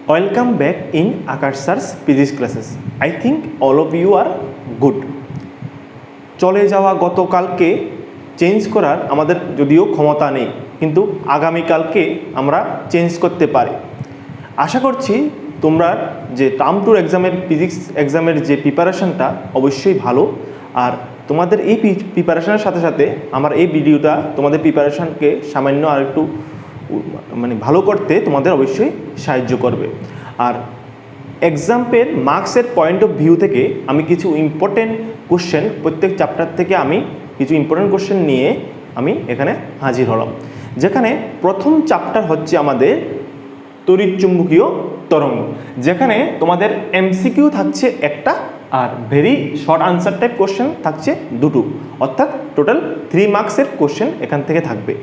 Welcome back in Akash Sir's physics classes. I think all of you are good. চলে যাওয়া গতকালকে change করার আমাদের যদিও ক্ষমতা নেই, কিন্তু আগামীকালকে আমরা চেঞ্জ করতে পারি। আশা করছি তোমরা যে টার্ম টুর এক্সামের ফিজিক্স এক্সামের যে প্রিপারেশনটা অবশ্যই ভালো, আর তোমাদের এই প্রিপারেশনের সাথে সাথে আমার এই ভিডিওটা তোমাদের প্রিপারেশনকে সামান্য আর একটু ভালো করতে তোমাদের অবশ্যই সাহায্য করবে। আর এক্সাম্পের মার্কসের পয়েন্ট অফ ভিউ থেকে আমি কিছু ইম্পর্টেন্ট কোশ্চেন প্রত্যেক চ্যাপ্টার থেকে আমি কিছু ইম্পর্টেন্ট কোশ্চেন নিয়ে আমি এখানে হাজির হলাম। যেখানে প্রথম চ্যাপ্টার হচ্ছে আমাদের তড়িৎচুম্বকীয় তরঙ্গ, যেখানে তোমাদের এমসিকিউ থাকছে একটা are very short answer type question থাকছে দুটো, অর্থাৎ টোটাল 3 মার্কসের কোশ্চেন এখান থেকে থাকবে।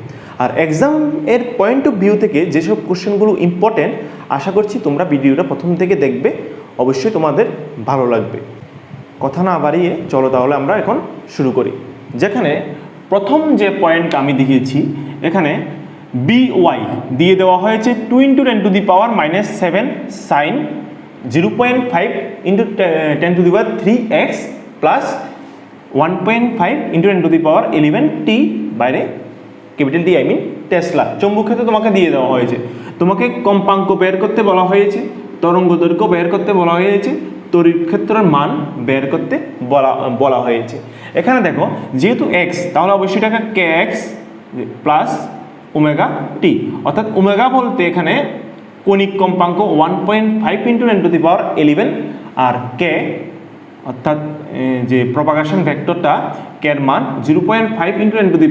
আর এক্সাম এর পয়েন্ট অফ ভিউ থেকে যেসব কোশ্চেনগুলো ইম্পর্টেন্ট, আশা করছি তোমরা ভিডিওটা প্রথম থেকে দেখবে, অবশ্যই তোমাদের ভালো লাগবে। কথা না বাড়িয়ে চলো তাহলে আমরা এখন শুরু করি। যেখানে প্রথম যে পয়েন্ট আমি দেখিয়েছি, এখানে BY দিয়ে দেওয়া হয়েছে 2 × 10⁻⁻7 sin 0.5 × 10⁻³ x প্লাস 1.5 × 10⁻11 t বাইরে ক্যাপিটাল টি, টেসলা। চৌম্বক ক্ষেত্র তোমাকে দিয়ে দেওয়া হয়েছে, তোমাকে কম্পাঙ্ক বের করতে বলা হয়েছে, তরঙ্গ দৈর্ঘ্য বের করতে বলা হয়েছে, তড়িৎ ক্ষেত্রের মান বের করতে বলা হয়েছে। এখানে দেখো যেহেতু x, তাহলে অবশ্যই এটাকে kx প্লাস ওমেগা টি, অর্থাৎ ওমেগা বলতে এখানে কণিক কম্পাঙ্ক 1.5 × 10⁻11 আর k অর্থাৎ যে প্রপাগেশন ভেক্টরটা k এর মান 0.5 × 10⁻³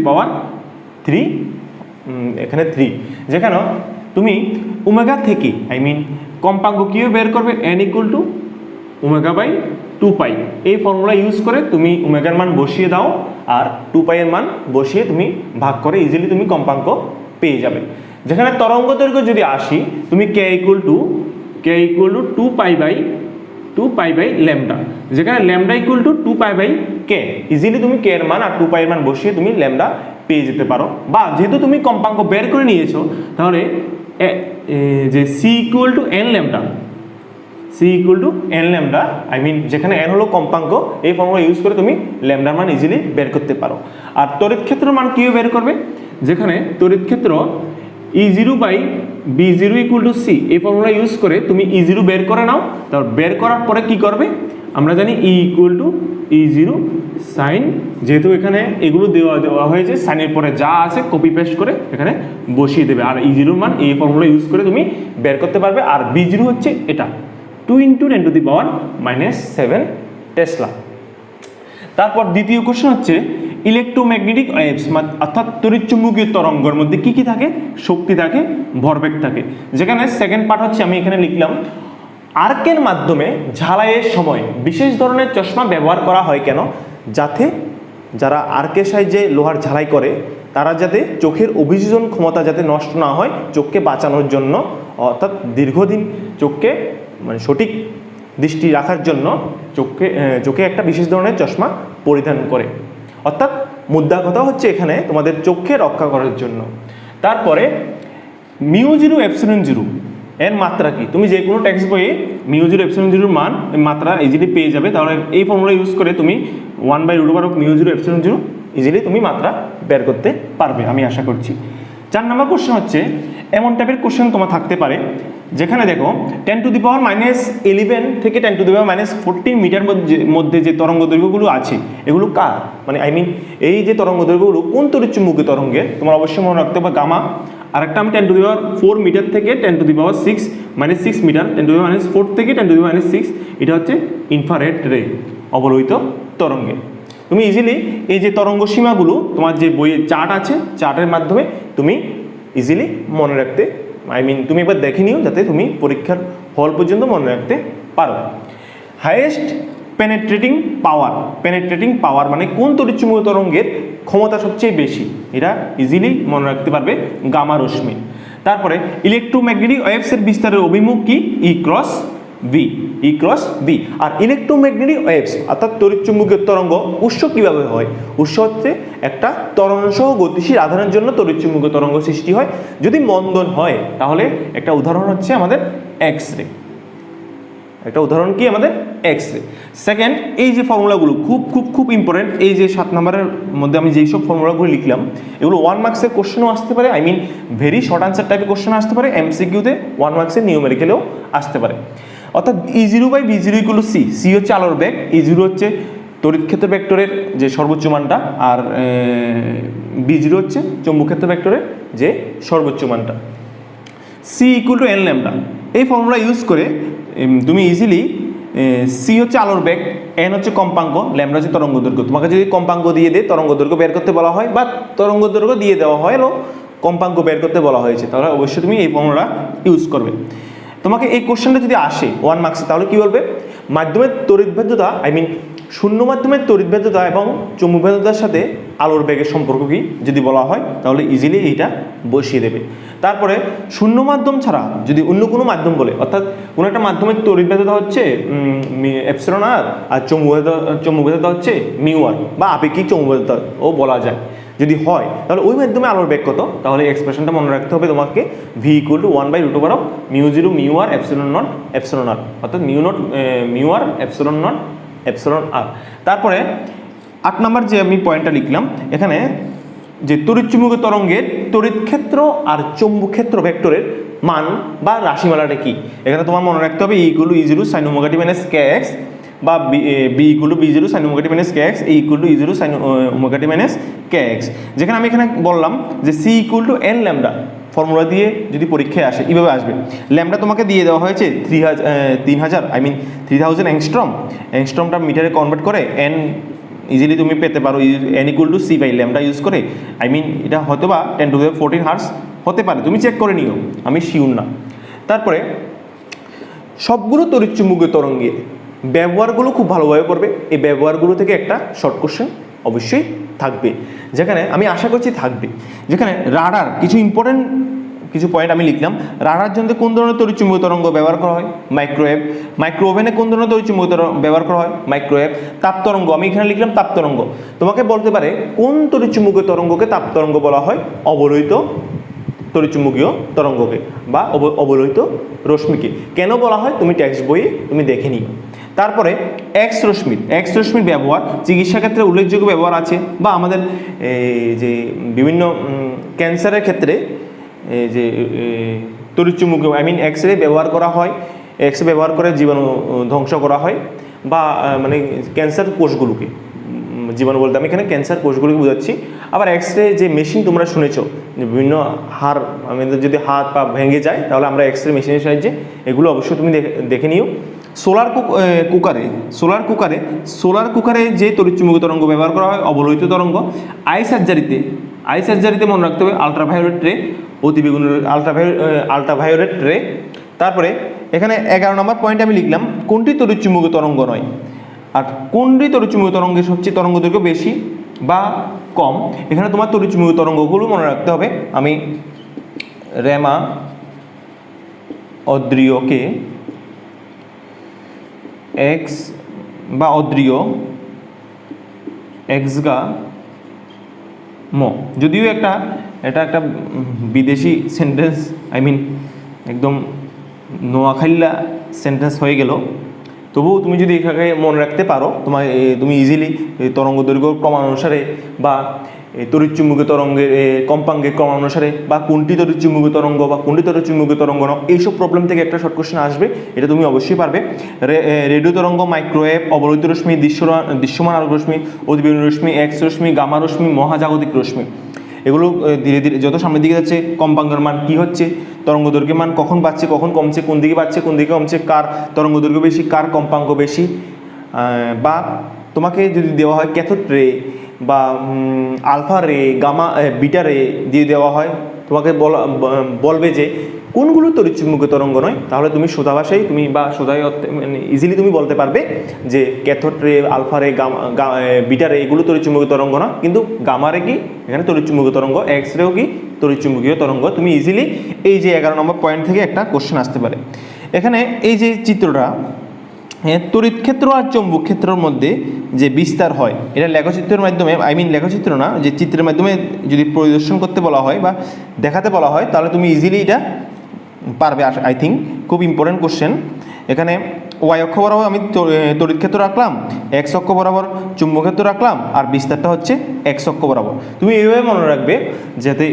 এখানে 3। যেখানে তুমি ওমেগা থেকে কম্পাঙ্ক কীভাবে বের করবে, n = ω/2π, এই ফর্মুলা ইউজ করে তুমি ওমেগার মান বসিয়ে দাও আর 2π এর মান বসিয়ে তুমি ভাগ করে ইজিলি তুমি কম্পাঙ্ক পেয়ে যাবে। যেখানে তরঙ্গ দৈর্ঘ্য যদি আসি, তুমি k = 2π/λ, যেখানে λ = 2π/k, ইজিলি তুমি k এর মান আর 2π এর মান বসিয়ে তুমি λ পেয়ে যেতে পারো। বা যেহেতু তুমি কম্পাঙ্ক বের করে নিয়েছো, তাহলে যে c = nλ, যেখানে n হলো কম্পাঙ্ক, এই ফর্মুলা ইউজ করে তুমি ল্যামডার মান ইজিলি বের করতে পারো। আর তড়িৎ ক্ষেত্রের মান কীভাবে বের করবে, যেখানে তড়িৎ ক্ষেত্র E0/B0 = c, এই ফর্মুলা ইউজ করে তুমি E0 বের করে নাও। তারপর বের করার পরে কি করবে, আমরা জানি E = E0 sin, যেহেতু এখানে এগুলো দেওয়া হয়েছে, সাইনের পরে যা আছে কপি পেস্ট করে এখানে বসিয়ে দেবে, আর E0 মান এই ফর্মুলা ইউজ করে তুমি বের করতে পারবে। আর B0 হচ্ছে এটা 2 × 10⁻⁷ টেসলা। তারপর দ্বিতীয় কোশ্চেন হচ্ছে ইলেকট্রোম্যাগনেটিক ওয়েভস, অর্থাৎ তড়িৎচুম্বকীয় তরঙ্গের মধ্যে কি কি থাকে, শক্তি থাকে, ভরবেগ থাকে। যেখানে সেকেন্ড পার্ট হচ্ছে আমি এখানে লিখলাম, আর্কের মাধ্যমে ঝালাইয়ের সময় বিশেষ ধরনের চশমা ব্যবহার করা হয় কেন, যাতে যারা আর্কের সাহায্যে লোহার ঝালাই করে তারা যাতে চোখের অভিযোজন ক্ষমতা যাতে নষ্ট না হয়, চোখকে বাঁচানোর জন্য, অর্থাৎ দীর্ঘদিন চোখকে সঠিক দৃষ্টি রাখার জন্য চোখে একটা বিশেষ ধরনের চশমা পরিধান করে, অর্থাৎ মুদ্রা কথা হচ্ছে এখানে তোমাদের চোখকে রক্ষা করার জন্য। তারপরে μ0ε0 এর মাত্রা কি, তুমি যে কোনো টেক্সট বইয়ে μ0ε0 মান মাত্রা ইজিলি পেয়ে যাবে। তাহলে এই ফর্মুলা ইউজ করে তুমি 1/√of μ0ε0 ইজিলি তুমি মাত্রা বের করতে পারবে, আমি আশা করছি। 4 নম্বর কোশ্চেন হচ্ছে এমন টাইপের কোশ্চেন তোমার থাকতে পারে, যেখানে দেখো 10⁻11 থেকে 10⁻14 মিটার মধ্যে যে তরঙ্গ দৈর্ঘ্যগুলো আছে, এগুলো কার, এই যে তরঙ্গ দৈর্ঘ্যগুলো কোন তড়িৎচুম্বকীয় তরঙ্গের, তোমার অবশ্যই মনে রাখতে হবে গামা। আর একটা আমি 10⁻4 মিটার থেকে 10⁻6 মিটার, 10⁻4 থেকে 10⁻6, এটা হচ্ছে ইনফ্রারেড রে, অবলোহিত তরঙ্গের। তুমি ইজিলি এই যে তরঙ্গ সীমাগুলো তোমার যে বইয়ে চার্ট আছে, চার্টের মাধ্যমে তুমি ইজিলি মনে রাখতে, তুমি একবার দেখে নিও যাতে তুমি পরীক্ষার হল পর্যন্ত মনে রাখতে পারো। হাইয়েস্ট পেনেট্রেটিং পাওয়ার মানে কোন তড়িৎচুম্বকীয় তরঙ্গের ক্ষমতা সবচেয়ে বেশি, এটা ইজিলি মনে রাখতে পারবে গামা রশ্মি। তারপরে ইলেকট্রোম্যাগনেটিক ওয়েভসের বিস্তারের অভিমুখ কি, E × ভি, ই ক্রস ভি। আর ইলেকট্রোম্যাগনেটিক ওয়েভস অর্থাৎ তড়িৎচুম্বকীয় তরঙ্গ উৎস কীভাবে হয়? উৎস হচ্ছে একটা ত্বরণসহ গতিশীল আধানের জন্য তড়িৎচুম্বকীয় তরঙ্গ সৃষ্টি হয়। যদি মন্দন হয় তাহলে একটা উদাহরণ হচ্ছে আমাদের এক্স রে। একটা উদাহরণ কি আমাদের এক্স রে। সেকেন্ড, এই যে ফর্মুলাগুলো খুব খুব খুব ইম্পর্টেন্ট, এই যে 7 নম্বরের মধ্যে আমি যেই সব ফর্মুলাগুলো লিখলাম এগুলো 1 মার্কসের কোশ্চেনও আসতে পারে, I mean very short answer টাইপের কোশ্চেন আসতে পারে, এমসিকিউতে 1 মার্কসের নিউমেরিক্যালেও আসতে পারে। অর্থাৎ E0/V0 = সি, সি হচ্ছে আলোর বেগ, E0 হচ্ছে তড়িৎ ক্ষেত্র ভেক্টরের যে সর্বোচ্চ মানটা, আর V0 হচ্ছে চৌম্বক ক্ষেত্র ভেক্টরের যে সর্বোচ্চ মানটা। C = n lambda. এই ফর্মুলা ইউজ করে তুমি ইজিলি সি হচ্ছে আলোর বেগ, এন হচ্ছে কম্পাঙ্ক, ল্যামডা হচ্ছে তরঙ্গ দৈর্ঘ্য। তোমাকে যদি কম্পাঙ্ক দিয়ে দেয় তরঙ্গ দৈর্ঘ্য বের করতে বলা হয়, বা তরঙ্গ দৈর্ঘ্য দিয়ে দেওয়া হয় এবং কম্পাঙ্ক বের করতে বলা হয়েছে, তাহলে অবশ্যই তুমি এই ফর্মুলা ইউজ করবে। তোমাকে এই কোশ্চেনটা যদি আসে 1 মার্কসে তাহলে কি বলবে? মাধ্যমের তড়িৎভেদ্যতা, আই মিন শূন্য মাধ্যমের তড়িৎভেদ্যতা এবং চৌম্বক ভেদ্যতার সাথে আলোর বেগের সম্পর্ক কি যদি বলা হয় তাহলে ইজিলি এইটা বসিয়ে দেবে। তারপরে শূন্য মাধ্যম ছাড়া যদি অন্য কোনো মাধ্যম বলে, অর্থাৎ কোনো একটা মাধ্যমের তড়িৎভেদ্যতা হচ্ছে এপসিলন আর, আর চৌম্বক ভেদ্যতা হচ্ছে মিউ আর, বা আপেক্ষিক চৌম্বক ভেদ্যতা ও বলা যায় যদি হয়, তাহলে ওই মাধ্যমে আলোর বেগ কত? তাহলে এক্সপ্রেশনটা মনে রাখতে হবে তোমাকে, V = 1/√μ0 mu R epsilon not epsilon আর, অর্থাৎ mu R epsilon not epsilon আর। তারপরে 8 নম্বর যে আমি পয়েন্টটা লিখলাম এখানে, যে তড়িৎচুম্বকীয় তরঙ্গের তড়িৎ ক্ষেত্র আর চৌম্বক ক্ষেত্র ভেক্টরের মান বা রাশিমালাটা কি? এখানে তোমার মনে রাখতে হবে E = E0 sin ωt - kx, বা B = B0 sin ωt - kx, A = E0 sin ωt - kx। যেখানে আমি এখানে বললাম যে C = n ল্যামডা, ফর্মুলা দিয়ে যদি পরীক্ষায় আসে এইভাবে আসবে। ল্যামডা তোমাকে দিয়ে দেওয়া হয়েছে 3000, আই মিন 3000 অ্যাংস্ট্রম। অ্যাংস্ট্রমটা মিটারে কনভার্ট করে n ইজিলি তুমি পেতে পারো, n = c/ল্যামডা ইউজ করে, আই মিন এটা হয়তো বা 10⁻14 হার্টজ হতে পারে, তুমি চেক করে নিও, আমি শিওর না। তারপরে সবগুলো তড়িৎচুম্বকীয় তরঙ্গের ব্যবহারগুলো খুব ভালোভাবে পড়বে। এই ব্যবহারগুলো থেকে একটা শর্ট কোশ্চেন অবশ্যই থাকবে, যেখানে আমি আশা করছি থাকবে। যেখানে রাডার, কিছু ইম্পর্টেন্ট কিছু পয়েন্ট আমি লিখলাম। রাডার যন্ত্রে কোন ধরনের তড়িৎচুম্বকীয় তরঙ্গ ব্যবহার করা হয়? মাইক্রোওয়েভ। মাইক্রোওভেনে কোন ধরনের তড়িৎচুম্বকীয় তরঙ্গ ব্যবহার করা হয়? মাইক্রোওয়েভ। তাপ তরঙ্গ, আমি এখানে লিখলাম তাপ তরঙ্গ। তোমাকে বলতে পারে কোন তড়িৎচুম্বকীয় তরঙ্গকে তাপ তরঙ্গ বলা হয়? অবলোহিত তড়িৎচুম্বকীয় তরঙ্গকে বা অবলোহিত রশ্মিকে। কেন বলা হয় তুমি টেক্সট বইয়ে তুমি দেখে নিও। তারপরে এক্স রশ্মির ব্যবহার চিকিৎসা ক্ষেত্রে উল্লেখযোগ্য ব্যবহার আছে, বা আমাদের যে বিভিন্ন ক্যান্সারের ক্ষেত্রে যে তড়িৎচুম্বকীয়, আই মিন এক্স রে ব্যবহার করা হয়, এক্স রে ব্যবহার করে জীবাণু ধ্বংস করা হয়, বা মানে ক্যান্সার কোষগুলোকে, জীবাণু বলতে আমি এখানে ক্যান্সার কোষগুলোকে বোঝাচ্ছি। আবার এক্স রে যে মেশিন তোমরা শুনেছো, বিভিন্ন হাড় আমাদের যদি হাত পা ভেঙে যায় তাহলে আমরা এক্স রে মেশিনের সাহায্যে, এগুলো অবশ্যই তুমি দেখে নিও। সোলার কুকারে যে তড়িৎচুম্বকীয় তরঙ্গ ব্যবহার করা হয় অবলোহিত তরঙ্গ। আই সার্জারিতে মনে রাখতে হবে আলট্রাভায়োলেট রে, অতিবেগুনি আলট্রাভায়োলেট রে। তারপরে এখানে 11 নম্বর পয়েন্ট আমি লিখলাম কোনটি তড়িৎচুম্বকীয় তরঙ্গ নয়, আর কোনটি তড়িৎচুম্বকীয় তরঙ্গের সবচেয়ে তরঙ্গ দৈর্ঘ্য বেশি বা কম। এখানে তোমার তড়িৎচুম্বকীয় তরঙ্গগুলো মনে রাখতে হবে। আমি রেমা অদ্রিয়কে এক্স বা অদ্রিয় এক্সগা ম, যদিও এটা একটা বিদেশি সেন্টেন্স, আই মিন একদম নোয়াখাইলা সেন্টেন্স হয়ে গেল, তবুও তুমি যদি এখানে মনে রাখতে পারো তুমি ইজিলি তরঙ্গ দৈর্ঘ্য ক্রমানুসারে বা তড়িৎচুম্বকীয় তরঙ্গের কম্পাঙ্কের ক্রমানুসারে, বা কোনটি তড়িৎচুম্বকীয় তরঙ্গ বা কোনটি তড়িৎচুম্বকীয় তরঙ্গ নয়, এইসব প্রবলেম থেকে একটা শর্ট কোশ্চেন আসবে, এটা তুমি অবশ্যই পারবে। রেডিও তরঙ্গ, মাইক্রোওয়েভ, অবলোহিত রশ্মি, দৃশ্যমান আলোক রশ্মি, অতিবেগুনি রশ্মি, এক্স রশ্মি, গামা রশ্মি, মহাজাগতিক রশ্মি, এগুলো ধীরে ধীরে যত সামনের দিকে যাচ্ছে কম্পাঙ্কের মান কী হচ্ছে, তরঙ্গ দৈর্ঘ্যের মান কখন বাড়ছে কখন কমছে, কোন দিকে বাড়ছে কোন দিকে কমছে, কার তরঙ্গ দৈর্ঘ্য বেশি কার কম্পাঙ্ক বেশি। বা তোমাকে যদি দেওয়া হয় ক্যাথোড রে বা আলফা রে, গামা বিটা রে দিয়ে দেওয়া হয়, তোমাকে বলবে যে কোনগুলো তড়িৎচুম্বকীয় তরঙ্গ নয়, তাহলে তুমি সোজা ভাষায় তুমি বা সোজাই ইজিলি তুমি বলতে পারবে যে ক্যাথোড রে, আলফা রে, বিটা রে এগুলো তড়িৎচুম্বকীয় তরঙ্গ না, কিন্তু গামা রে কি এখানে তড়িৎচুম্বকীয় তরঙ্গ, এক্স রেও কি তড়িৎচুম্বকীয় তরঙ্গ। তুমি ইজিলি এই যে 11 নম্বর পয়েন্ট থেকে একটা কোশ্চেন আসতে পারে। এখানে এই যে চিত্রটা, তড়িৎ ক্ষেত্র আর চৌম্বক ক্ষেত্রের মধ্যে যে বিস্তার হয়, এটা লেখচিত্রের মাধ্যমে, লেখচিত্র না, যে চিত্রের মাধ্যমে যদি পরিদর্শন করতে বলা হয় বা দেখাতে বলা হয়, তাহলে তুমি ইজিলি এটা পারবে। আই থিঙ্ক খুব ইম্পর্টেন্ট কোশ্চেন। এখানে ওয়াই অক্ষ বরাবর আমি তড়িৎ ক্ষেত্র রাখলাম, এক্স অক্ষ বরাবর চুম্বক ক্ষেত্র রাখলাম, আর বিস্তারটা হচ্ছে এক্স অক্ষ বরাবর। তুমি এইভাবে মনে রাখবে যাতে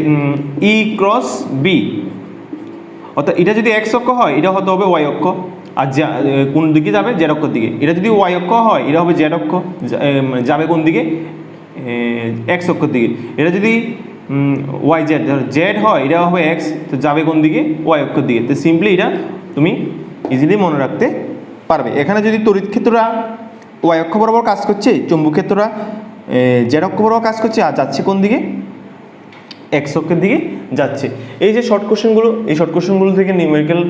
ই ক্রস বি, অর্থাৎ এটা যদি এক্স অক্ষ হয় এটা হতে হবে ওয়াই অক্ষ, আর কোন দিকে যাবে, জেড অক্ষর দিকে। এটা যদি ওয়াই অক্ষ হয় এটা হবে জেড অক্ষ, যাবে কোন দিকে, এক্স অক্ষর দিকে। এটা যদি ওয়াই জেড, জেড হয় এটা হবে এক্স, তো যাবে কোন দিকে, ওয়াই অক্ষর দিকে। তো সিম্পলি এটা তুমি ইজিলি মনে রাখতে পারবে। এখানে যদি তড়িৎ ক্ষেত্রটা ওয়াই অক্ষ বরাবর কাজ করছে, চৌম্বক ক্ষেত্রটা জেড অক্ষ বরাবর কাজ করছে, আর যাচ্ছে কোন দিকে, এক্স অক্ষের দিকে যাচ্ছে। এই যে শর্ট কোশ্চেনগুলো, এই শর্ট কোশ্চেনগুলো থেকে নিউমেরিক্যাল,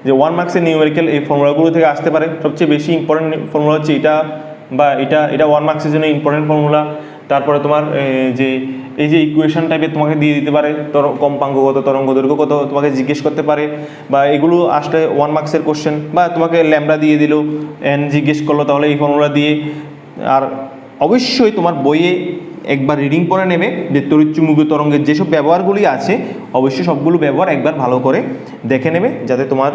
যে 1 মার্কসের নিউমেরিক্যাল এই ফর্মুলাগুলো থেকে আসতে পারে। সবচেয়ে বেশি ইম্পর্টেন্ট ফর্মুলা হচ্ছে এটা, বা এটা 1 মার্কসের জন্য ইম্পর্টেন্ট ফর্মুলা। তারপরে তোমার যে এই যে ইকুয়েশন টাইপের তোমাকে দিয়ে দিতে পারে, কম্পাঙ্ক কত, তরঙ্গ দৈর্ঘ্য কত, তোমাকে জিজ্ঞেস করতে পারে, বা এগুলো আসলে 1 মার্কসের কোশ্চেন। বা তোমাকে ল্যামডা দিয়ে দিল, এন জিজ্ঞেস করলো, তাহলে এই ফর্মুলা দিয়ে। আর অবশ্যই তোমার বইয়ে একবার রিডিং পড়ে নেবে যে তড়িৎচুম্বকীয় তরঙ্গের যেসব ব্যবহারগুলি আছে, অবশ্যই সবগুলো ব্যবহার একবার ভালো করে দেখে নেবে, যাতে তোমার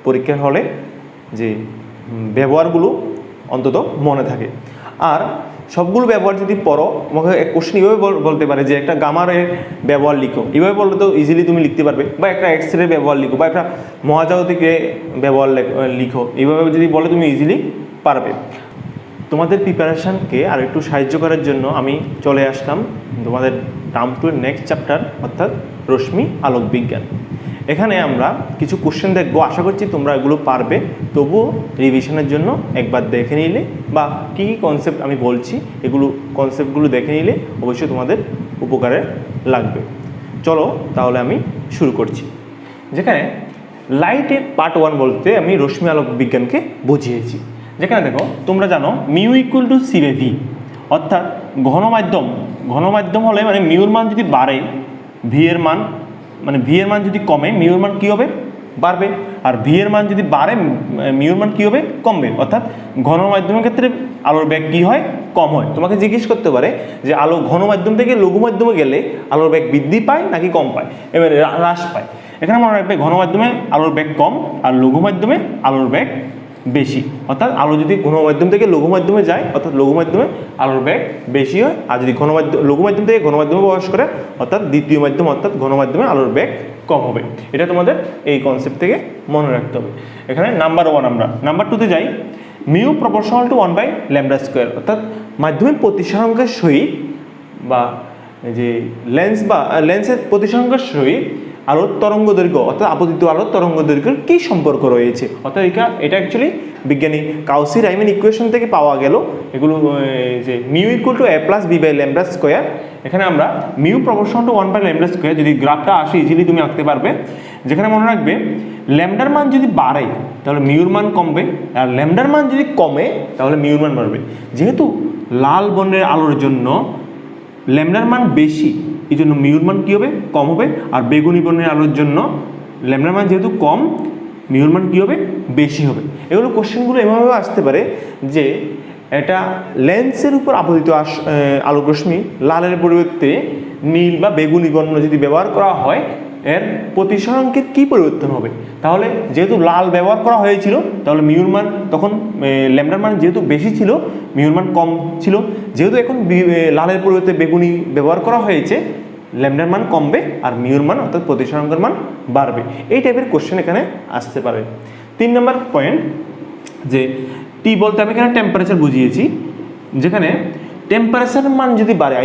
পরীক্ষার হলে যে ব্যবহারগুলো অন্তত মনে থাকে। আর সবগুলো ব্যবহার যদি পড়ো, তোমাকে এক কোশ্চেন এইভাবে বলতে পারে যে একটা গামারের ব্যবহার লিখো, এইভাবে বললে তো ইজিলি তুমি লিখতে পারবে। বা একটা এক্সরের ব্যবহার লিখো, বা একটা মহাজাগতিকের ব্যবহার লিখো, এইভাবে যদি বলে তুমি ইজিলি পারবে। তোমাদের প্রিপারেশানকে আর একটু সাহায্য করার জন্য আমি চলে আসলাম তোমাদের টার্ম 2 নেক্সট চ্যাপ্টার, অর্থাৎ রশ্মি আলোক বিজ্ঞান। এখানে আমরা কিছু কোশ্চেন দেখবো, আশা করছি তোমরা এগুলো পারবে। তবুও রিভিশনের জন্য একবার দেখে নিলে, বা কী কী কনসেপ্ট আমি বলছি এগুলো কনসেপ্টগুলো দেখে নিলে অবশ্যই তোমাদের উপকারে লাগবে। চলো তাহলে আমি শুরু করছি। যেখানে লাইটের পার্ট 1 বলতে আমি রশ্মি আলোক বিজ্ঞানকে বুঝিয়েছি। যেখানে দেখো, তোমরা জানো mu equal to c by v, অর্থাৎ ঘনমাধ্যম হলে মানে মিউর মান যদি বাড়ে, ভি এর মান যদি কমে, মিউর মান কী হবে, বাড়বে। আর ভি এর মান যদি বাড়ে, মিউর মান কী হবে, কমবে। অর্থাৎ ঘনমাধ্যমের ক্ষেত্রে আলোর বেগ কী হয়, কম হয়। তোমাকে জিজ্ঞেস করতে পারে যে আলো ঘনমাধ্যম থেকে লঘু মাধ্যমে গেলে আলোর বেগ বৃদ্ধি পায় নাকি কম পায়, এবারে হ্রাস পায়। এখানে মনে রাখবে ঘনমাধ্যমে আলোর বেগ কম, আর লঘু মাধ্যমে আলোর বেগ বেশি। অর্থাৎ আলো যদি ঘনমাধ্যম থেকে লঘু মাধ্যমে যায়, অর্থাৎ লঘু মাধ্যমে আলোর বেগ বেশি হয়। আর যদি লঘু মাধ্যম থেকে ঘনমাধ্যমে প্রবেশ করে, অর্থাৎ দ্বিতীয় মাধ্যম অর্থাৎ ঘনমাধ্যমে আলোর বেগ কম হবে। এটা তোমাদের এই কনসেপ্ট থেকে মনে রাখতে হবে। এখানে নাম্বার 1 আমরা নাম্বার 2-তে যাই। মিউ প্রপোর্শনাল টু 1/λ², অর্থাৎ মাধ্যমের প্রতিসরাঙ্কের সহিত, বা যে লেন্সের প্রতিসরাঙ্কের সহিত আলোর তরঙ্গ দৈর্ঘ্য, অর্থাৎ আপতিত আলোর তরঙ্গ দৈর্ঘ্যের কী সম্পর্ক রয়েছে। অর্থাৎ এটা অ্যাকচুয়ালি বিজ্ঞানী কাউসি-রাইমান ইকুয়েশন থেকে পাওয়া গেল। এগুলো যে mu equal two a plus b/λ²। এখানে আমরা মিউ প্রপোর্শনাল টু 1/λ², যদি গ্রাফটা আসে ইজিলি তুমি আঁকতে পারবে। যেখানে মনে রাখবে ল্যামডার মান যদি বাড়ে তাহলে মিউর মান কমবে, আর ল্যামডার মান যদি কমে তাহলে মিউর মান বাড়বে। যেহেতু লাল বর্ণের আলোর জন্য ল্যামডার মান বেশি, এই জন্য মিউর মান কী হবে, কম হবে। আর বেগুনি বর্ণের আলোর জন্য ল্যামডার মান যেহেতু কম, মিউর মান কী হবে, বেশি হবে। এগুলো কোশ্চেনগুলো এভাবেও আসতে পারে যে এটা লেন্সের উপর আপতিত আলোক রশ্মি লালের পরিবর্তে নীল বা বেগুনি বর্ণ যদি ব্যবহার করা হয়, এর প্রতিসরাঙ্কের কী পরিবর্তন হবে। তাহলে যেহেতু লাল ব্যবহার করা হয়েছিল, তাহলে মিউর মান তখন ল্যামডার মান যেহেতু বেশি ছিল, মিউর মান কম ছিল। যেহেতু এখন লালের পরিবর্তে বেগুনি ব্যবহার করা হয়েছে, ল্যামডার মান কমবে আর মিউর মান অর্থাৎ প্রতিসরাঙ্কের মান বাড়বে। এই টাইপের কোশ্চেন এখানে আসতে পারে। 3 নম্বর পয়েন্ট, যে টি বলতে আমি এখানে টেম্পারেচার বুঝিয়েছি। যেখানে টেম্পারেচারের মান যদি বাড়ে,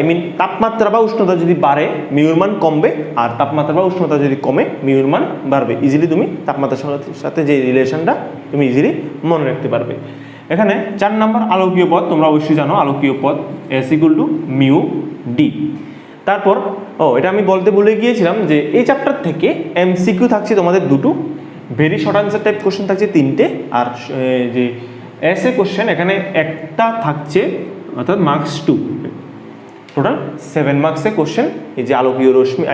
তাপমাত্রা বা উষ্ণতা যদি বাড়ে, মিউর মান কমবে। আর তাপমাত্রা বা উষ্ণতা যদি কমে, মিউর মান বাড়বে। ইজিলি তুমি তাপমাত্রার সাথে যে রিলেশনটা তুমি ইজিলি মনে রাখতে পারবে। এখানে 4 নম্বর আলোকীয় পথ, তোমরা অবশ্যই জানো আলোকীয় পথ S = মিউ ডি। তারপর এটা আমি বলতে ভুলে গিয়েছিলাম যে এই চ্যাপ্টার থেকে এমসিকিউ থাকছে তোমাদের 2টো, very short answer type question থাকছে 3টে, আর যে এসএ কোশ্চেন এখানে একটা থাকছে, অর্থাৎ মার্কস 2, টোটাল 7 মার্কসের কোশ্চেন। এই যে আলোকীয় রশ্মি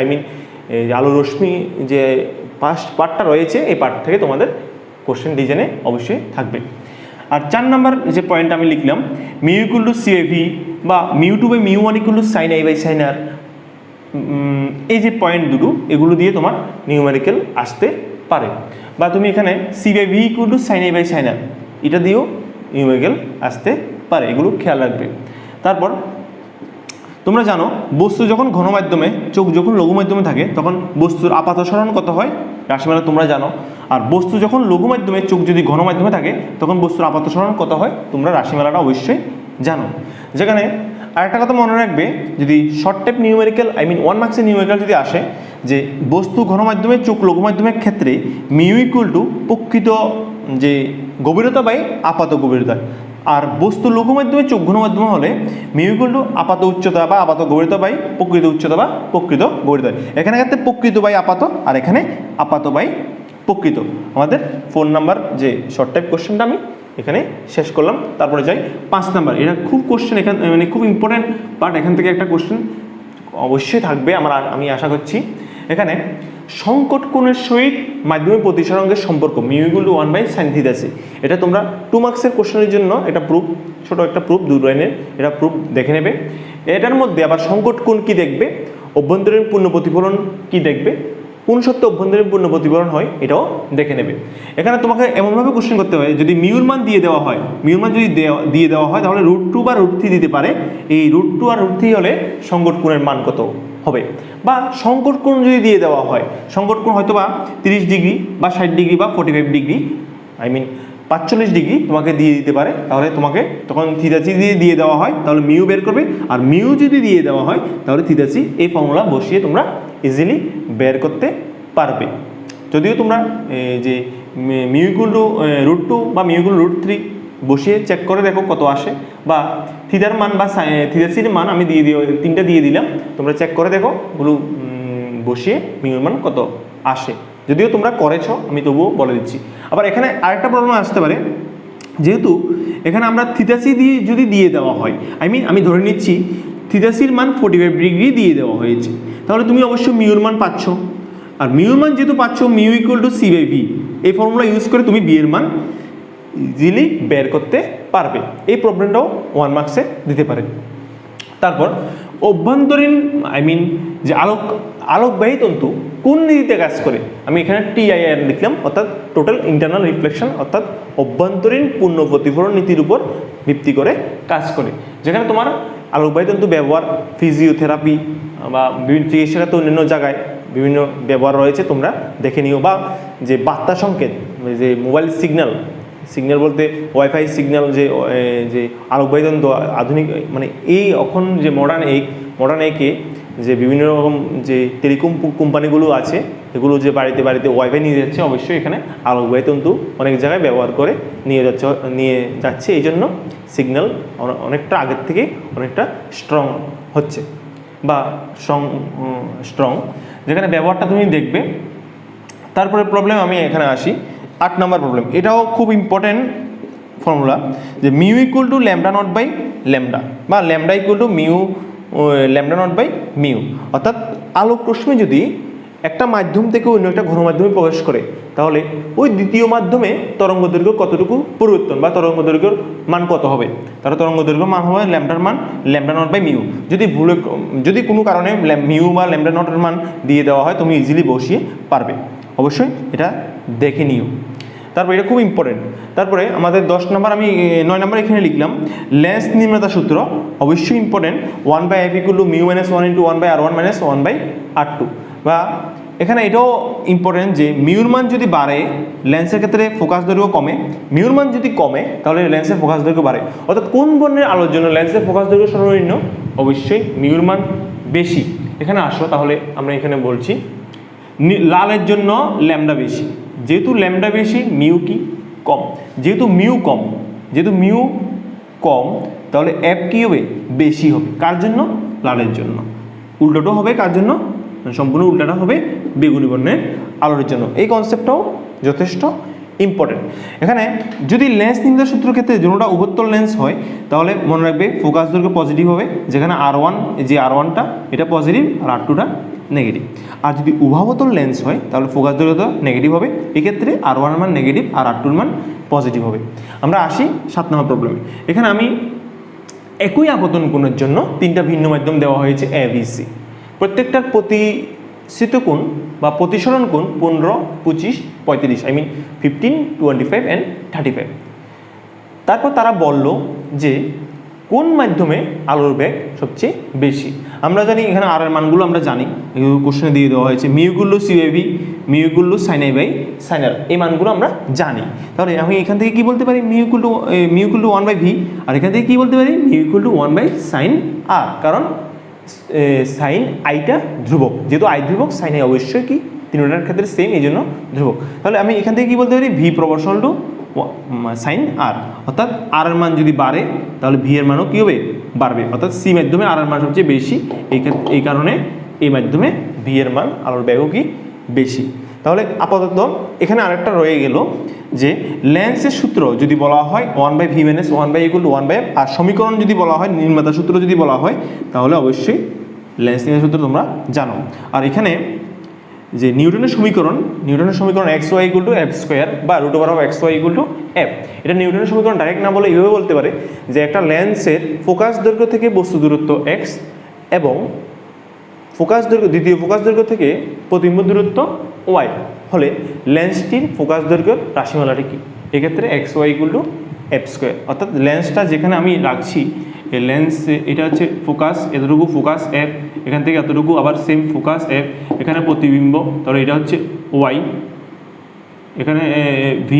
এই যে আলো রশ্মি যে ফার্স্ট পার্টটা রয়েছে, এই পার্ট থেকে তোমাদের কোশ্চেন ডিজাইনে অবশ্যই থাকবে। আর 4 নাম্বার যে পয়েন্ট আমি লিখলাম মিউ ইকুয়াল টু সিএভি বা mu two by mu one equal to sine i by sine r, এই যে পয়েন্ট দুটো এগুলো দিয়ে তোমার নিউমেরিক্যাল আসতে পারে। বা তুমি এখানে c by v equal to sine i by sine r এটা দিয়েও নিউমেরিক্যাল আসতে পারে, এগুলো খেয়াল রাখবে। তারপর তোমরা জানো বস্তু যখন ঘন মাধ্যমে, চোখ যখন লঘু মাধ্যমে থাকে তখন বস্তুর আপাত সরণ কত হয় রাশিমালা তোমরা জানো। আর বস্তু যখন লঘু মাধ্যমে, চোখ যদি ঘন মাধ্যমে থাকে তখন বস্তুর আপাত সরণ কত হয় তোমরা রাশিমালাটা অবশ্যই জানো। যেখানে আরেকটা কথা মনে রাখবে, যদি শর্ট টাইপ নিউমেরিক্যাল ওয়ান মার্কসের নিউমেরিক্যাল যদি আসে যে বস্তু ঘন মাধ্যমে চোখ লঘু মাধ্যমের ক্ষেত্রে মিউ ইকুয়াল টু প্রকৃত যে গভীরতা বাই আপাত গভীরতা, আর বস্তু লঘু মাধ্যমে চোখ ঘন মাধ্যমে হলে মিউ ইকুয়াল টু আপাত উচ্চতা বা আপাত গভীরতা বাই প্রকৃত উচ্চতা বা প্রকৃত গভীরতা। এখানে ক্ষেত্রে প্রকৃত বাই আপাত আর এখানে আপাত বাই প্রকৃত। আমাদের 4 নাম্বার যে শর্ট টাইপ কোশ্চেনটা আমি এখানে শেষ করলাম। তারপরে যাই 5 নাম্বার, এটা খুব কোশ্চেন, এখান খুব ইম্পর্টেন্ট পার্ট, এখান থেকে একটা কোশ্চেন অবশ্যই থাকবে আমি আশা করছি। এখানে সংকট কোণের সহিত মাধ্যমিক প্রতিসরণের সম্পর্ক মিউ ইকুয়াল টু 1/sin θ। এটা তোমরা 2 মার্কসের কোশ্চেনের জন্য এটা প্রুফ, ছোট একটা প্রুফ 2 লাইনের, এটা প্রুফ দেখে নেবে। এটার মধ্যে আবার সংকট কোণ কি দেখবে, অভ্যন্তরীণ পূর্ণ প্রতিফলন কি দেখবে, কোন সত্য অভ্যন্তরীণ পূর্ণ প্রতিফলন হয় এটাও দেখে নেবে। এখানে তোমাকে এমনভাবে কোশ্চেন করতে হয়, যদি মিউর মান দিয়ে দেওয়া হয়, মিউর মান যদি দিয়ে দেওয়া হয় তাহলে √2 বা √3 দিতে পারে। এই √2 আর √3 হলে সংকট কোণের মান কত হবে। বা সংকট কোণ যদি দিয়ে দেওয়া হয়, সংকট কোণ হয়তো বা 30 ডিগ্রি বা 60 ডিগ্রি বা 45 ডিগ্রি 45 ডিগ্রি তোমাকে দিয়ে দিতে পারে, তাহলে তোমাকে তখন থিতাসি দিয়ে দেওয়া হয় তাহলে মিউ বের করবে। আর মিউ যদি দিয়ে দেওয়া হয় তাহলে থিতাসি, এই ফর্মুলা বসিয়ে তোমরা ইজিলি বের করতে পারবে। যদিও তোমরা যে মিউ ইকুয়াল টু √2 বা মিউ ইকুয়াল টু √3 বসিয়ে চেক করে দেখো কত আসে, বা থিতার মান বা থিতাসির মান আমি তিনটা দিয়ে দিলাম, তোমরা চেক করে দেখো ওগুলো বসিয়ে মিউর মান কত আসে। যদিও তোমরা করেছো আমি তবুও বলে দিচ্ছি। আবার এখানে আরেকটা প্রবলেম আসতে পারে, যেহেতু এখানে আমরা থিতাসি যদি দিয়ে দেওয়া হয়, আমি ধরে নিচ্ছি থিতাসির মান 45 ডিগ্রি দিয়ে দেওয়া হয়েছে, তাহলে তুমি অবশ্যই মিউর মান পাচ্ছ। আর মিউর মান যেহেতু পাচ্ছ, মিউ ইকুয়াল টু c/v, এই ফর্মুলা ইউজ করে তুমি বি এর মান ইজিলি বের করতে পারবে। এই প্রবলেমটাও 1 মার্কসে দিতে পারে। তারপর অভ্যন্তরীণ যে আলোকবাহী তন্তু কোন নীতিতে কাজ করে, আমি এখানে TIR লিখলাম, অর্থাৎ টোটাল ইন্টারনাল রিফ্লেকশন, অর্থাৎ অভ্যন্তরীণ পূর্ণ প্রতিফলন নীতির উপর ভিত্তি করে কাজ করে। যেখানে তোমার আলোকবাহী তন্তু ব্যবহার ফিজিওথেরাপি বা বিভিন্ন চিকিৎসাগত অন্যান্য জায়গায় বিভিন্ন ব্যবহার রয়েছে, তোমরা দেখে নিও। বা যে বার্তা সংকেত, যে মোবাইল সিগন্যাল বলতে ওয়াইফাই সিগন্যাল, যে আলোকবাহী তন্তু আধুনিক এই এখন যে মডার্ন একে যে বিভিন্ন রকম যে টেলিকম কোম্পানিগুলো আছে, এগুলো যে বাড়িতে ওয়াইফাই নিয়ে যাচ্ছে, অবশ্যই এখানে আলোকবাহী তন্তু অনেক জায়গায় ব্যবহার করে নিয়ে যাচ্ছে। এই জন্য সিগন্যাল অনেকটা আগের থেকে অনেকটা স্ট্রং হচ্ছে বা স্ট্রং, যেখানে ব্যবহারটা তুমি দেখবে। তারপরে প্রবলেম আমি এখানে আসি 8 নাম্বার প্রবলেম, এটাও খুব ইম্পর্টেন্ট ফর্মুলা, যে mu equal to lambda naught by lambda বা lambda equal to lambda naught by mu. অর্থাৎ আলোক রশ্মি যদি একটা মাধ্যম থেকে অন্য একটা ঘন মাধ্যমে প্রবেশ করে, তাহলে ওই দ্বিতীয় মাধ্যমে তরঙ্গ দৈর্ঘ্য কতটুকু পরিবর্তন বা তরঙ্গ দৈর্ঘ্যের মান কত হবে, তাহলে তরঙ্গ দৈর্ঘ্য মান হবে ল্যামডার মান ল্যামডা নট বাই মিউ। যদি কোনো কারণে মিউ বা ল্যামডা নটের মান দিয়ে দেওয়া হয়, তুমি ইজিলি বসিয়ে পারবে, অবশ্যই এটা দেখে নিও। তারপর এটা খুব ইম্পর্টেন্ট। তারপরে আমাদের 10 নাম্বার, আমি 9 নাম্বার এখানে লিখলাম লেন্স নির্মাতা সূত্র, অবশ্যই ইম্পর্টেন্ট, 1/f = μ - 1 × 1/r1 - 1/r2। বা এখানে এটাও ইম্পর্টেন্ট যে মিউর মান যদি বাড়ে লেন্সের ক্ষেত্রে ফোকাস দৈর্ঘ্য কমে, মিউর মান যদি কমে তাহলে লেন্সের ফোকাস দৈর্ঘ্য বাড়ে। অর্থাৎ কোন বর্ণের আলোর জন্য লেন্সের ফোকাস দৈর্ঘ্য সর্বনিম্ন, অবশ্যই মিউর মান বেশি। এখানে আসো, তাহলে আমরা এখানে বলছি লালের জন্য ল্যামডা বেশি, যেহেতু ল্যামডা বেশি মিউ কি কম, যেহেতু মিউ কম তাহলে এফ কি হবে, বেশি হবে। কার জন্য, লালের জন্য। উল্টোটাও হবে কার জন্য, সম্পূর্ণ উল্টাটা হবে বেগুনি বর্ণের আলোর জন্য। এই কনসেপ্টটাও যথেষ্ট ইম্পর্টেন্ট। এখানে যদি লেন্স নির্ণয়ের সূত্র ক্ষেত্রে দুটোটা উভত্তল লেন্স হয় তাহলে মনে রাখবে ফোকাস দৈর্ঘ্য পজিটিভ হবে, যেখানে R1 যে R1টা এটা পজিটিভ আর R2টা নেগেটিভ। আর যদি উভয়তল লেন্স হয় তাহলে ফোকাস দৈর্ঘ্য নেগেটিভ হবে, এক্ষেত্রে R1 মান নেগেটিভ আর R2 মান পজিটিভ হবে। আমরা আসি 7 নম্বর প্রবলেমে। এখানে আমি একই আপতন কোণের জন্য 3টা ভিন্ন মাধ্যম দেওয়া হয়েছে ABC। প্রত্যেকটার প্রতিসৃত কোণ বা প্রতিসরণ কোণ 15, 25, 35, আই মিন 15, 25 অ্যান্ড 35। তারপর তারা বলল যে কোন মাধ্যমে আলোর বেগ সবচেয়ে বেশি। আমরা জানি এখানে আর এর মানগুলো আমরা জানি, কোশ্চেনে দিয়ে দেওয়া হয়েছে mu = CIV, mu = sin I / sin R, এই মানগুলো আমরা জানি। তাহলে আমি এখান থেকে কি বলতে পারি মিউ = 1/v, আর এখান থেকে কি বলতে পারি মিউ = 1/sin R, কারণ সাইন আইটা ধ্রুবক, যেহেতু আই ধ্রুবক সাইন আই অবশ্যই কি তিনটার ক্ষেত্রে সেম, এই জন্য ধ্রুবক। তাহলে আমি এখান থেকে কি বলতে পারি ভি প্রপোর্শনাল টু সাইন আর, অর্থাৎ আর এর মান যদি বাড়ে তাহলে ভি এর মানও কী হবে বাড়বে, অর্থাৎ সি মাধ্যমে আর এর মান সবচেয়ে বেশি, এই কারণে এই মাধ্যমে ভি এর মান আলোর বেগও কি বেশি। তাহলে আপাতত এখানে আরেকটা রয়ে গেল যে লেন্সের সূত্র যদি বলা হয় 1/v - 1/e = 1/f, আর সমীকরণ যদি বলা হয় নির্মাতা সূত্র যদি বলা হয় তাহলে অবশ্যই লেন্স নির্ণয়ের সূত্র তোমরা জানো। আর এখানে যে নিউটনের সমীকরণ xy = f² বা √xy = f, এটা নিউটনের সমীকরণ ডাইরেক্ট না বলে এইভাবে বলতে পারে যে একটা লেন্সের ফোকাস দৈর্ঘ্য থেকে বস্তু দূরত্ব x এবং দ্বিতীয় ফোকাস দৈর্ঘ্য থেকে প্রতিবিম্ব দূরত্ব y হলে লেন্সটির ফোকাস দৈর্ঘ্যের রাশিমালাটি কী। এক্ষেত্রে xy = f², অর্থাৎ লেন্সটা যেখানে আমি রাখছি এই লেন্স, এটা হচ্ছে ফোকাস, এতটুকু ফোকাস f, এখান থেকে এতটুকু আবার সেম ফোকাস f, এখানে প্রতিবিম্ব, তাহলে এটা হচ্ছে y, এখানে v,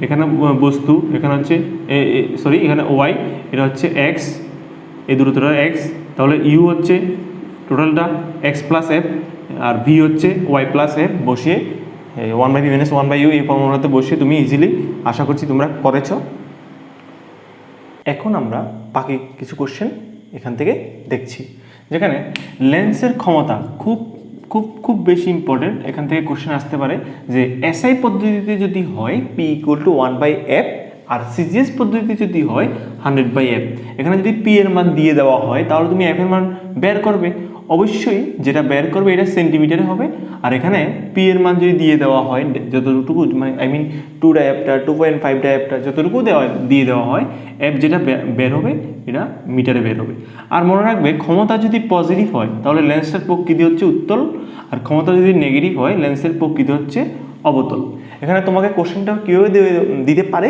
এখানে বস্তু, এখানে হচ্ছে এখানে y, এটা হচ্ছে x, এই দূরত্বটা x, তাহলে u হচ্ছে টোটালটা x + f আর v হচ্ছে y + f, বসিয়ে 1/v - 1/u এই ফর্মুলাতে বসিয়ে তুমি ইজিলি, আশা করছি তোমরা করেছ। এখন আমরা বাকি কিছু কোশ্চেন এখান থেকে দেখছি, যেখানে লেন্সের ক্ষমতা খুব খুব খুব বেশি ইম্পর্টেন্ট। এখান থেকে কোশ্চেন আসতে পারে যে SI পদ্ধতিতে যদি হয় P = 1/f আর CGS পদ্ধতিতে যদি হয় 100/f। এখানে যদি P এর মান দিয়ে দেওয়া হয় তাহলে তুমি F এর মান বের করবে, অবশ্যই যেটা বের করবে এটা সেন্টিমিটারে হবে। আর এখানে P এর মান যদি দিয়ে দেওয়া হয় যতটুকু, মানে আই মিন 2 ডায়াপ্টার 2.5 ডায়াপ্টার যতটুকু দিয়ে দেওয়া হয়, F যেটা বের হবে এটা মিটারে বের হবে। আর মনে রাখবে ক্ষমতা যদি পজিটিভ হয় তাহলে লেন্সের প্রকৃতি হচ্ছে উত্তল, আর ক্ষমতা যদি নেগেটিভ হয় লেন্সের প্রকৃতি হচ্ছে অবতল। এখানে তোমাকে কোশ্চেনটা কীভাবে দিতে পারে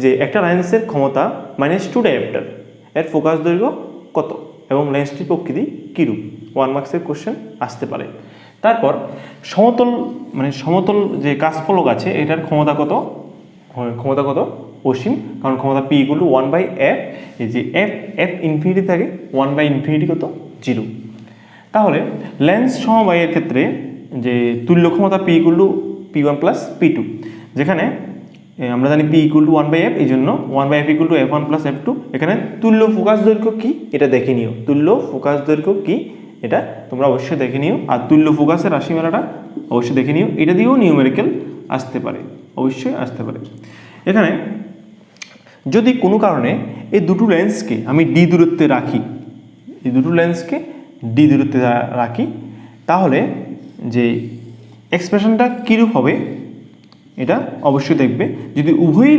যে একটা লেন্সের ক্ষমতা -2 ডায়াপ্টার, এর ফোকাস দৈর্ঘ্য কত এবং লেন্সটির প্রকৃতি কীরূপ, 1 মার্কসের কোশ্চেন আসতে পারে। তারপর সমতল যে কাঁচফলক আছে এটার ক্ষমতা কত অসীম, কারণ ক্ষমতা P = 1/f, এই যে f ইনফিনিটি থাকে 1/∞ কত 0। তাহলে লেন্স সমবায়ের ক্ষেত্রে যে তুল্য ক্ষমতা P = P1 + P2, যেখানে আমরা জানি P = 1/f, এই জন্য 1/f = f1 + f2। এখানে তুল্য ফোকাস দৈর্ঘ্য কী এটা দেখে নিও, তুল্য ফোকাস দৈর্ঘ্য কী এটা তোমরা অবশ্যই দেখে নিও, আর তুল্য ফোকাসের রাশিমালাটা অবশ্যই দেখে নিও, এটা দিয়েও নিউমেরিক্যাল আসতে পারে, অবশ্যই আসতে পারে। এখানে যদি কোনো কারণে এই দুটো লেন্সকে আমি d দূরত্বে রাখি, তাহলে যে এক্সপ্রেশনটা কীরূপ হবে এটা অবশ্যই দেখবে। যদি উভয়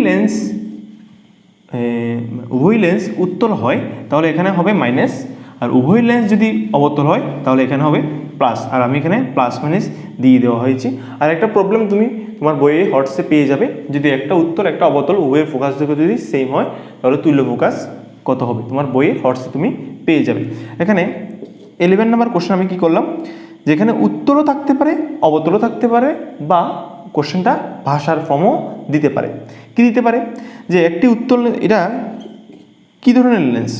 লেন্স উত্তল হয় তাহলে এখানে হবে মাইনাস, আর উভয় লেন্স যদি অবতল হয় তাহলে এখানে হবে প্লাস, আর আমি এখানে প্লাস মাইনাস দিয়ে দেওয়া হয়েছে। আর একটা প্রবলেম তুমি তোমার বইয়ে হটসে পেয়ে যাবে, যদি একটা উত্তল একটা অবতল উভয়ের ফোকাস দৈর্ঘ্য যদি সেম হয় তাহলে তুল্য ফোকাস কত হবে, তোমার বইয়ে হটসে তুমি পেয়ে যাবে। এখানে 11 নম্বর কোশ্চেন আমি কি করলাম, যেখানে উত্তরও থাকতে পারে অবতলও থাকতে পারে, বা কোশ্চেনটা ভাষার ফর্মও দিতে পারে। কি দিতে পারে যে একটি উত্তল, এটা কি ধরনের লেন্স,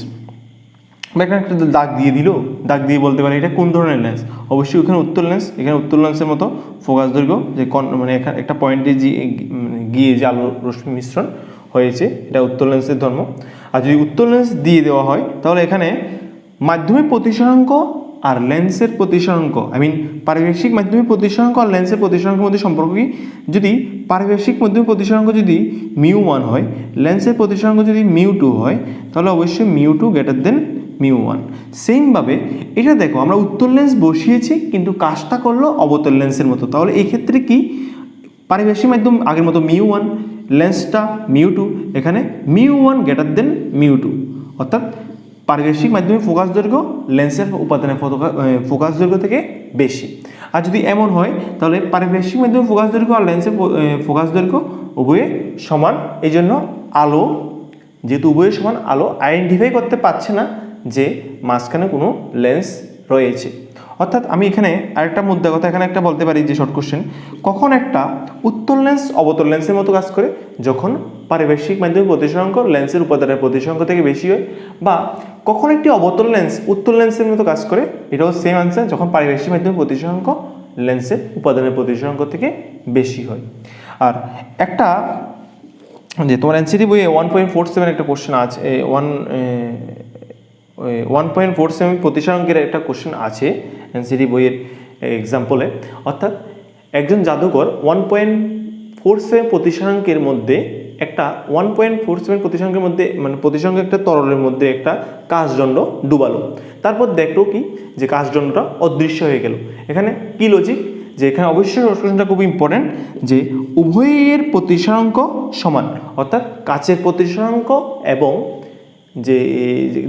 বা এখানে একটা দাগ দিয়ে বলতে পারে এটা কোন ধরনের লেন্স। অবশ্যই ওখানে উত্তল লেন্স, এখানে উত্তল লেন্সের মতো ফোকাস দৈর্ঘ্য যে মানে এখানে একটা পয়েন্টে গিয়ে যে আলো রশ্মি মিশ্রণ হয়েছে, এটা উত্তল লেন্সের ধর্ম। আর যদি উত্তল লেন্স দিয়ে দেওয়া হয় তাহলে এখানে মাধ্যমিক প্রতিসরাঙ্ক আর লেন্সের প্রতিসরাঙ্ক পারিবেশিক মাধ্যমিক প্রতিসরাঙ্ক আর লেন্সের প্রতিসরাঙ্কের মধ্যে সম্পর্ক কি? যদি পারিবেশিক মাধ্যমিক প্রতিসরাঙ্ক যদি μ1 হয়, লেন্সের প্রতিসরাঙ্ক যদি μ2 হয়, তাহলে অবশ্যই μ2 গ্রেটার দেন μ1। সেমভাবে এটা দেখো, আমরা উত্তল লেন্স বসিয়েছি কিন্তু কাজটা করলো অবতল লেন্সের মতো। তাহলে এই ক্ষেত্রে কি পারিবেশিক মাধ্যম আগের মতো μ1, লেন্সটা μ2, এখানে μ1 গ্রেটার দেন μ2, অর্থাৎ পারিবেশিক মাধ্যমে ফোকাস দৈর্ঘ্য লেন্সের উপাদানের ফোকাস দৈর্ঘ্য থেকে বেশি। আর যদি এমন হয় তাহলে পারিবেশিক মাধ্যমে ফোকাস দৈর্ঘ্য আর লেন্সের ফোকাস দৈর্ঘ্য উভয়ে সমান। এই জন্য আলো, যেহেতু উভয়ে সমান, আলো আইডেন্টিফাই করতে পারছে না যে মাঝখানে কোনো লেন্স রয়েছে। অর্থাৎ আমি এখানে আরেকটা মুদ্রা কথা এখানে একটা বলতে পারি যে শর্ট কোশ্চেন, কখন একটা উত্তল লেন্স অবতল লেন্সের মতো কাজ করে? যখন পারিবেশিক মাধ্যমিক প্রতিসরাঙ্ক লেন্সের উপাদানের প্রতিসরাঙ্ক থেকে বেশি হয়। বা কখন একটি অবতল লেন্স উত্তল লেন্সের মতো কাজ করে? এটাও সেম আনসার, যখন পারিবেশিক মাধ্যমিক প্রতিসরাঙ্ক লেন্সের উপাদানের প্রতিসরাঙ্ক থেকে বেশি হয়। আর একটা যে তোমার এনসিটি বইয়ে 1.47 একটা কোশ্চেন আছে, 1.47 প্রতিসরাঙ্কের একটা কোশ্চেন আছে এনসিটি বইয়ের এক্সাম্পলে। অর্থাৎ একজন জাদুকর 1.47 প্রতিসরাঙ্কের মধ্যে একটা 1.47 প্রতিসরাঙ্কের মধ্যে প্রতিসরাঙ্ক একটা তরলের মধ্যে একটা কাচদণ্ড ডুবালো। তারপর দেখলো কি যে কাচদণ্ডটা অদৃশ্য হয়ে গেল। এখানে কি লজিক? যে এখানে অবশ্যই কোশ্চেনটা খুব ইম্পর্টেন্ট, যে উভয়ের প্রতিসরাঙ্ক সমান, অর্থাৎ কাচের প্রতিসরাঙ্ক এবং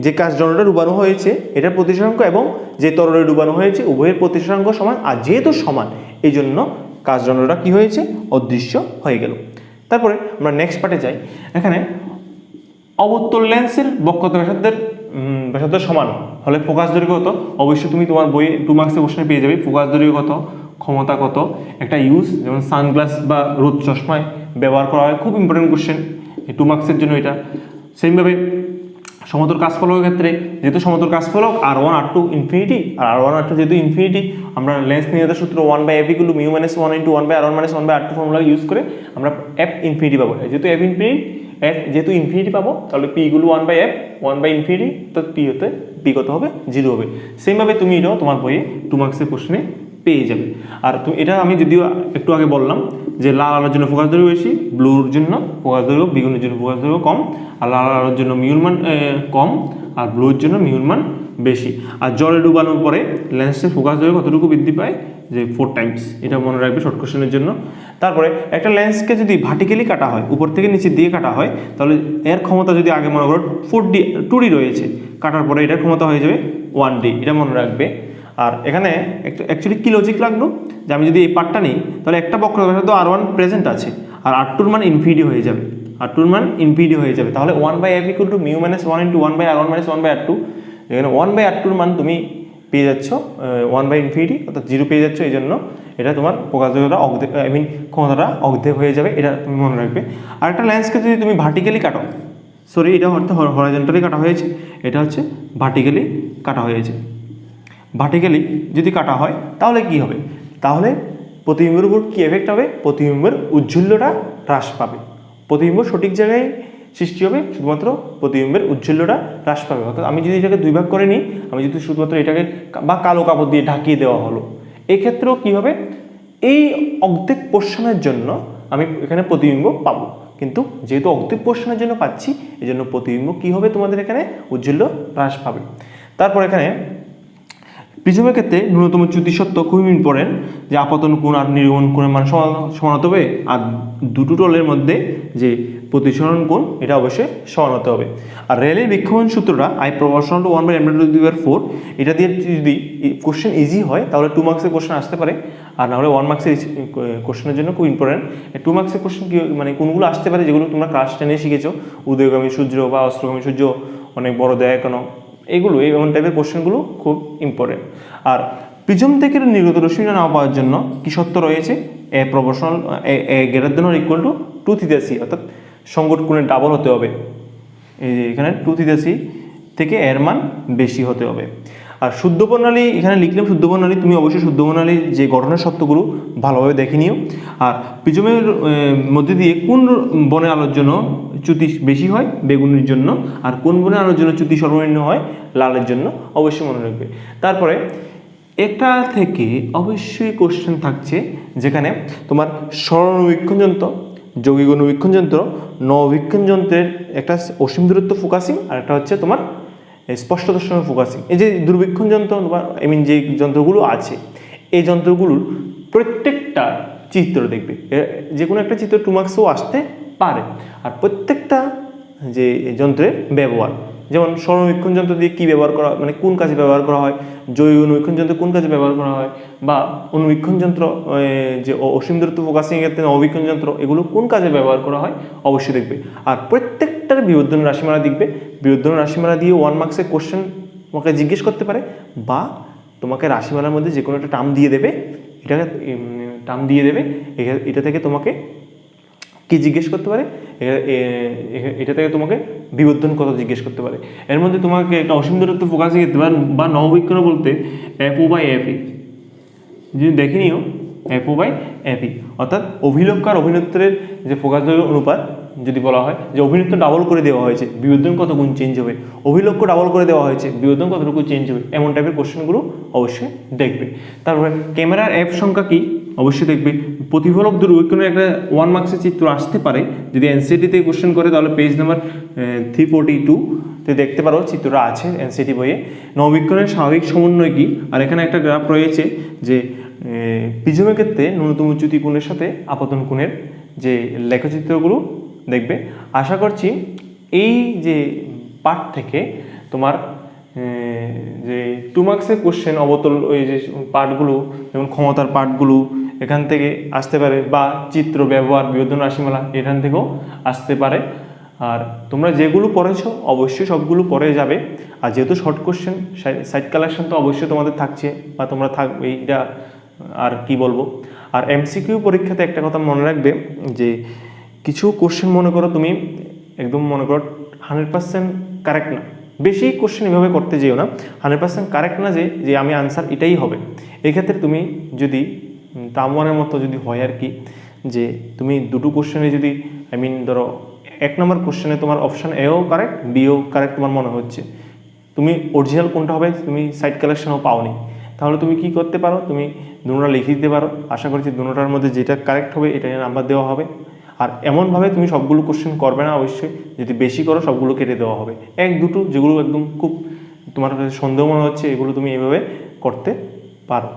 যে কাচদণ্ডটা ডুবানো হয়েছে এটার প্রতিসরাঙ্ক এবং যে তরলে ডুবানো হয়েছে উভয়ের প্রতিসরাঙ্ক সমান। আর যেহেতু সমান এই জন্য কাচদণ্ডটা কি হয়েছে? অদৃশ্য হয়ে গেল। তারপরে আমরা নেক্সট পার্টে যাই। এখানে অবতল লেন্সের বক্রতা ব্যাসার্ধের সমান হলে ফোকাস দৈর্ঘ্য কত? অবশ্যই তুমি তোমার বইয়ে 2 মার্কসের কোশ্চেনে পেয়ে যাবে ফোকাস দৈর্ঘ্য কত, ক্ষমতা কত। একটা ইউজ যেমন সানগ্লাস বা রোদ চশমায় ব্যবহার করা হয়, খুব ইম্পর্টেন্ট কোশ্চেন 2 মার্কসের জন্য এটা। সেমভাবে সমতল কাচফলকের ক্ষেত্রে যেহেতু সমতল কাচফলক R1 R2 ইনফিনিটি, আর R1 R2 যেহেতু ইনফিনিটি, আমরা লেন্স নির্ণয়ের সূত্র 1/f = μ - 1 * 1/R1 - 1/R2 formula use করে আমরা f ইনফিনিটি পাবো। যেহেতু যেহেতু ইনফিনিটি পাবো তাহলে p = 1/f, 1/∞, তো p কত হবে? 0 হবে। সেমভাবে তুমি এটাও তোমার বইয়ে 2 মার্কসের কোশ্চেনে পেয়ে যাবে। আর তুমি এটা আমি যদিও একটু আগে বললাম যে লাল আলোর জন্য ফোকাস দৈর্ঘ্য বেশি, ব্লুর জন্য ফোকাস দৈর্ঘ্য, বেগুনের জন্য ফোকাস দৈর্ঘ্য কম। আর লাল আলোর জন্য মিউর মান কম আর ব্লুর জন্য মিউর মান বেশি। আর জলে ডুবানোর পরে লেন্সের ফোকাস দৈর্ঘ্য কতটুকু বৃদ্ধি পায়? যে 4 টাইমস। এটা মনে রাখবে শর্ট কোশ্চেনের জন্য। তারপরে একটা লেন্সকে যদি ভার্টিক্যালি কাটা হয়, উপর থেকে নিচের দিকে কাটা হয়, তাহলে এর ক্ষমতা যদি আগে মনে করো 2D রয়েছে, কাটার পরে এটার ক্ষমতা হয়ে যাবে 1D। এটা মনে রাখবে। আর এখানে অ্যাকচুয়ালি কি লজিক লাগলো, যে আমি যদি এই পার্টটা নিই তাহলে একটা বক্রতা ব্যাসার্ধ R1 প্রেজেন্ট আছে আর R2 মান ইনফিনিটি হয়ে যাবে, তাহলে 1/f = μ - 1 * 1/R1 - 1/R2। এখানে 1/R2 মান তুমি পেয়ে যাচ্ছ 1/∞, অর্থাৎ 0 পেয়ে যাচ্ছ। এই জন্য এটা তোমার ফোকাস দৈর্ঘ্যটা ক্ষমতাটা অর্ধেক হয়ে যাবে, এটা তুমি মনে রাখবে। আর একটা লেন্সকে যদি তুমি ভার্টিক্যালি কাটো, এটা হরিজন্টালি কাটা হয়েছে, এটা হচ্ছে ভার্টিক্যালি কাটা হয়েছে। ভার্টিক্যালি যদি কাটা হয় তাহলে কি হবে? তাহলে প্রতিবিম্বের উপর কী এফেক্ট হবে? প্রতিবিম্বের উজ্জ্বল্যটা হ্রাস পাবে। প্রতিবিম্ব সঠিক জায়গায় সৃষ্টি হবে, শুধুমাত্র প্রতিবিম্বের উজ্জ্বল্যটা হ্রাস পাবে। অর্থাৎ আমি যদি এটাকে 2 ভাগ করে নিই, আমি যদি শুধুমাত্র এটাকে বা কালো কাপড় দিয়ে ঢাকিয়ে দেওয়া হলো, এই ক্ষেত্রেও কী হবে? এই অর্ধেক পোর্শনের জন্য আমি এখানে প্রতিবিম্ব পাবো, কিন্তু যেহেতু অর্ধেক পোর্শনের জন্য পাচ্ছি এই জন্য প্রতিবিম্ব কী হবে? তোমাদের এখানে উজ্জ্বল্য হ্রাস পাবে। তারপর এখানে প্রিজমের ক্ষেত্রে ন্যূনতম চ্যুতি সত্য খুবই ইম্পর্টেন্ট, যে আপতন কোণ আর নির্গমন কোণের মান সমান হতে হবে। আর দুটো টলের মধ্যে যে প্রতিসরণ কোণ এটা অবশ্যই সমান হতে হবে। আর রেলের বিক্ষোভণ সূত্রটা I proportional to 1/m²/4, এটা দিয়ে যদি কোশ্চেন ইজি হয় তাহলে 2 মার্কসের কোশ্চেন আসতে পারে, আর নাহলে 1 মার্কসের কোশ্চেনের জন্য খুব ইম্পর্টেন্ট। 2 মার্কসের কোশ্চেন কি কোনগুলো আসতে পারে যেগুলো তোমরা ক্লাস 10-এ শিখেছো, উদয়গামী সূর্য বা অস্তগামী সূর্য, অনেক বড় দেয় কেন, এগুলো এমন টাইপের কোশ্চেনগুলো খুব ইম্পর্টেন্ট। আর প্রিজম থেকে নির্গত রশ্মি না পাওয়ার জন্য কি সত্য রয়েছে? A proportional > 2θc, অর্থাৎ সংকট কোণের ডাবল হতে হবে। এই যে এখানে 2θc থেকে এর মান বেশি হতে হবে। আর শুদ্ধ প্রণালী এখানে লিখলাম শুদ্ধ প্রণালী, তুমি অবশ্যই শুদ্ধ প্রণালীর যে গঠনের সত্যগুলো ভালোভাবে দেখে নিও। আর প্রিজমের মধ্যে দিয়ে কোন বনের আলোর জন্য চ্যুতি বেশি হয় বেগুনের জন্য, আর কোন বর্ণের আলোর জন্য চ্যুতি সর্বনিম্ন হয় লালের জন্য, অবশ্যই মনে রাখবে। তারপরে এটা থেকে অবশ্যই কোশ্চেন থাকছে যেখানে তোমার সরলনবীক্ষণ যন্ত্র, যৌগিক অনুবীক্ষণ যন্ত্র, নবীক্ষণ যন্ত্রের একটা অসীম দূরত্ব ফোকাসিং, আর একটা হচ্ছে তোমার স্পষ্ট দর্শনের ফোকাসিং। এই যে দূরবীক্ষণ যন্ত্র বা যে যন্ত্রগুলো আছে, এই যন্ত্রগুলোর প্রত্যেকটা চিত্র দেখবে, যে কোনো একটা চিত্র 2 মার্কসও আসতে পারে। আর প্রত্যেকটা যে যন্ত্রের ব্যবহার, যেমন সরলনবীক্ষণ যন্ত্র দিয়ে কী ব্যবহার করা, মানে কোন কাজে ব্যবহার করা হয়, জৈব অনুবীক্ষণ যন্ত্র কোন কাজে ব্যবহার করা হয়, বা অনুবীক্ষণ যন্ত্র যে অসীম দূরত্ব ফোকাসিং ক্ষেত্রে নবীক্ষণ যন্ত্র, এগুলো কোন কাজে ব্যবহার করা হয় অবশ্যই দেখবে। আর প্রত্যেকটার বিবর্ধন রাশিমালা দেখবে। বিবর্ধন রাশিমালা দিয়ে 1 মার্কসের কোশ্চেন তোমাকে জিজ্ঞেস করতে পারে, বা তোমাকে রাশিমালার মধ্যে যে কোনো একটা টার্ম দিয়ে দেবে, এটাকে টার্ম দিয়ে দেবে, এটা থেকে তোমাকে কি জিজ্ঞেস করতে পারে, এটা থেকে তোমাকে বিবর্ধন কত জিজ্ঞেস করতে পারে। এর মধ্যে তোমাকে একটা অসীম দূরত্ব ফোকাসিং বা নবীক্ষণ বলতে FO/FE যদি দেখে নিও, FO/FE অর্থাৎ অভিলক্ষ আর অভিনেত্রের যে ফোকাস অনুপাত যদি বলা হয় যে অভিনেত্র ডাবল করে দেওয়া হয়েছে, বিবর্ধন কত গুণ চেঞ্জ হবে, অভিলক্ষ ডাবল করে দেওয়া হয়েছে, বিবর্ধন কতটুকু চেঞ্জ হবে, এমন টাইপের কোশ্চেনগুলো অবশ্যই দেখবে। তারপরে ক্যামেরার F সংখ্যা কী অবশ্যই দেখবে। প্রতিফলক দূরবীক্ষণের একটা 1 মার্কসের চিত্র আসতে পারে, যদি এনসিটিতে কোশ্চেন করে তাহলে পেজ নাম্বার 342-তে দেখতে পারো, চিত্রটা আছে এনসিটি বইয়ে। নবীক্ষণের স্বাভাবিক সমন্বয় কী, আর এখানে একটা গ্রাফ রয়েছে যে প্রিজমের ক্ষেত্রে ন্যূনতম চ্যুতি কোণের সাথে আপতন কোণের যে লেখচিত্রগুলো দেখবে। আশা করছি এই যে পার্ট থেকে তোমার যে 2 মার্কসের কোশ্চেন অবতল, ওই যে পার্টগুলো যেমন ক্ষমতার পার্টগুলো এখান থেকে আসতে পারে, বা চিত্র ব্যবহার বিবর্ধন রাশিমালা এখান থেকেও আসতে পারে। আর তোমরা যেগুলো পড়েছো অবশ্যই সবগুলো পড়ে যাবে। আর যেহেতু শর্ট কোশ্চেন, সাইড কালেকশন তো অবশ্যই তোমাদের থাকছে, বা তোমরা থাকবে, এইটা আর কি বলবো। আর MCQ পরীক্ষাতে একটা কথা মনে রাখবে যে কিছু কোশ্চেন মনে করো তুমি একদম মনে করো 100% কারেক্ট না, বেশি কোশ্চেন এভাবে করতে যেও না, 100% কারেক্ট না যে আমি আনসার এটাই হবে। এক্ষেত্রে তুমি যদি তামওয়ানের মতো যদি হয় আর কি, যে তুমি দুটো কোশ্চেনে যদি ধরো 1 নম্বর কোশ্চেনে তোমার অপশান এও কারেক্ট, বিও কারেক্ট তোমার মনে হচ্ছে, তুমি অরিজিনাল কোনটা হবে তুমি সাইড কালেকশনও পাওনি, তাহলে তুমি কি করতে পারো, তুমি দুটোটা লিখে দিতে পারো। আশা করছি দুটোটার মধ্যে যেটা কারেক্ট হবে এটা নাম্বার দেওয়া হবে। আর এমনভাবে তুমি সবগুলো কোশ্চেন করবে না, অবশ্যই যদি বেশি করো সবগুলো কেটে দেওয়া হবে। 1-2 যেগুলো একদম খুব তোমার কাছে সন্দেহ মনে হচ্ছে, এগুলো তুমি এইভাবে করতে পারো।